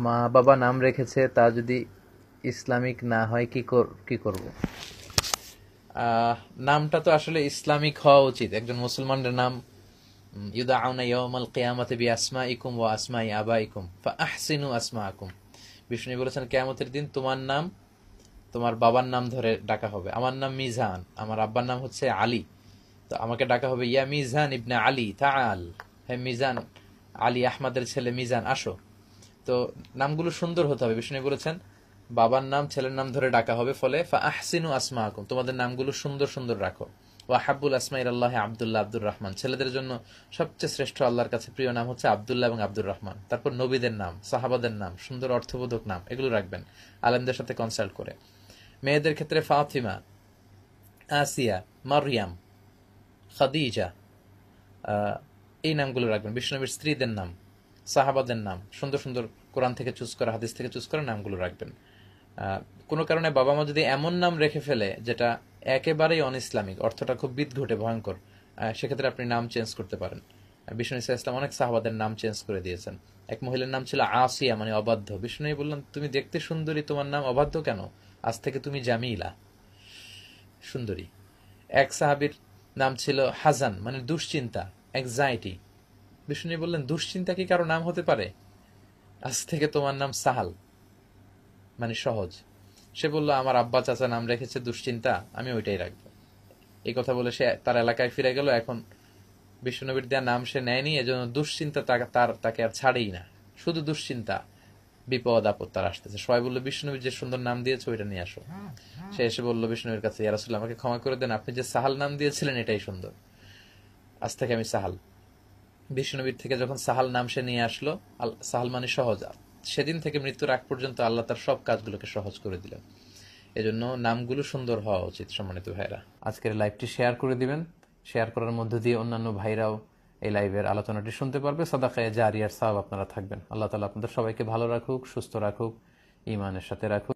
মা বাবা নাম রেখেছে তা যদি ইসলামিক না হয় কি করব? আহ, নামটা তো আসলে ইসলামিক হওয়া উচিত। একজন মুসলমানের নাম ইউদাউনা ইয়াউমাল কিয়ামাতি বিআসমাইকুম ওয়া আসমাই আবাইকুম ফাআহসিনু আসমাআকুম। বিষ্ণু বলেছেন কিয়ামতের দিন তোমার নাম তোমার বাবার নাম ধরে ডাকা হবে। আমার নাম মিজান, আমার আব্বার নাম হচ্ছে আলী, তো আমাকে ডাকা হবে ইয়া মিজান ইবনে আলী তাআল, হে মিজান, আলী আহমদের ছেলে মিজান আসো। তো নামগুলো সুন্দর হতে হবে। বিষ্ণু বলেছেন বাবার নাম ছেলের নাম ধরে ডাকা হবে, ফলে ফা আহসিনু আসমাআকুম, তোমাদের নামগুলো সুন্দর সুন্দর রাখো। ওয়া হাব্বুল আসমাইর আল্লাহ আব্দুল্লাহ আব্দুর রহমান, ছেলেদের জন্য সবচেয়ে শ্রেষ্ঠ আল্লাহর কাছে প্রিয় নাম হচ্ছে আব্দুল্লাহ এবং আব্দুর রহমান। তারপর নবীদের নাম, সাহাবাদের নাম, সুন্দর অর্থবোধক নাম, এগুলো রাখবেন আলেমদের সাথে কনসাল্ট করে। মেয়েদের ক্ষেত্রে ফাতিমা, আসিয়া, মারিয়াম, খাদিজা, এই নামগুলো রাখবেন। বিষ্ণুনবীর স্ত্রীদের নাম, সাহাবাদের নাম, সুন্দর সুন্দর কোরআন থেকে চুজ করা, হাদিস থেকে চুজ করা নামগুলো রাখবেন। কোনো কারণে বাবা মা যদি এমন নাম রেখে ফেলে যেটা একেবারেই অন ইসলামিক, অর্থটা খুব বিদঘটে ভয়ঙ্কর, সেক্ষেত্রে আপনি নাম চেঞ্জ করতে পারেন। বিষ্ণু ইসলাম অনেক সাহাবাদের নাম চেঞ্জ করে দিয়েছেন। এক মহিলার নাম ছিল আসিয়া, মানে অবাধ্য। বিষ্ণু বললেন তুমি দেখতে সুন্দরী, তোমার নাম অবাধ্য কেন? আজ থেকে তুমি জামিলা, সুন্দরী। এক সাহাবীর নাম ছিল হাজান, মানে দুশ্চিন্তা, অ্যাংজাইটি। বিষ্ণু বললেন দুশ্চিন্তা কি কারো নাম হতে পারে? আজ থেকে তোমার নাম সাহাল, মানে সহজ। সে বলল আমার আব্বা চাচা নাম রেখেছে দুশ্চিন্তা, আমি ওইটাই রাখবো। এই কথা বলে সে তার এলাকায় ফিরে গেল। এখন বিশ্বনবীর দেওয়া নাম সে নেয়নি, এজন্য দুশ্চিন্তা তাকে আর ছাড়েই না। শুধু দুশ্চিন্তা, বিপদ আপদ তার আসতেছে। সবাই বললো বিষ্ণুনবী যে সুন্দর নাম দিয়েছে ওইটা নিয়ে আসো। সে এসে বললো বিষ্ণুনবীর কাছে, ইয়া রাসূলুল্লাহ আমাকে ক্ষমা করে দেন, আপনি যে সাহাল নাম দিয়েছিলেন এটাই সুন্দর, আজ থেকে আমি সাহাল। বিষ্ণুনবীর থেকে যখন সাহাল নাম সে নিয়ে আসলো, সাহাল মানে সহজ, সেদিন থেকে মৃত্যুর আগ পর্যন্ত আল্লাহ তার সব কাজগুলোকে সহজ করে দিলেন। এজন্য নামগুলো সুন্দর হওয়া উচিত। সম্মানিত ভাইরা, আজকের লাইভটি শেয়ার করে দিবেন। শেয়ার করার মধ্য দিয়ে অন্যান্য ভাইরাও এই লাইভের আলোচনাটি শুনতে পারবে। সাদাকায়ে জারিয়ার সওয়াব আপনারা থাকবেন। আল্লাহ তাআলা আপনাদের সবাইকে ভালো রাখুক, সুস্থ রাখুক, ঈমানের সাথে রাখুক।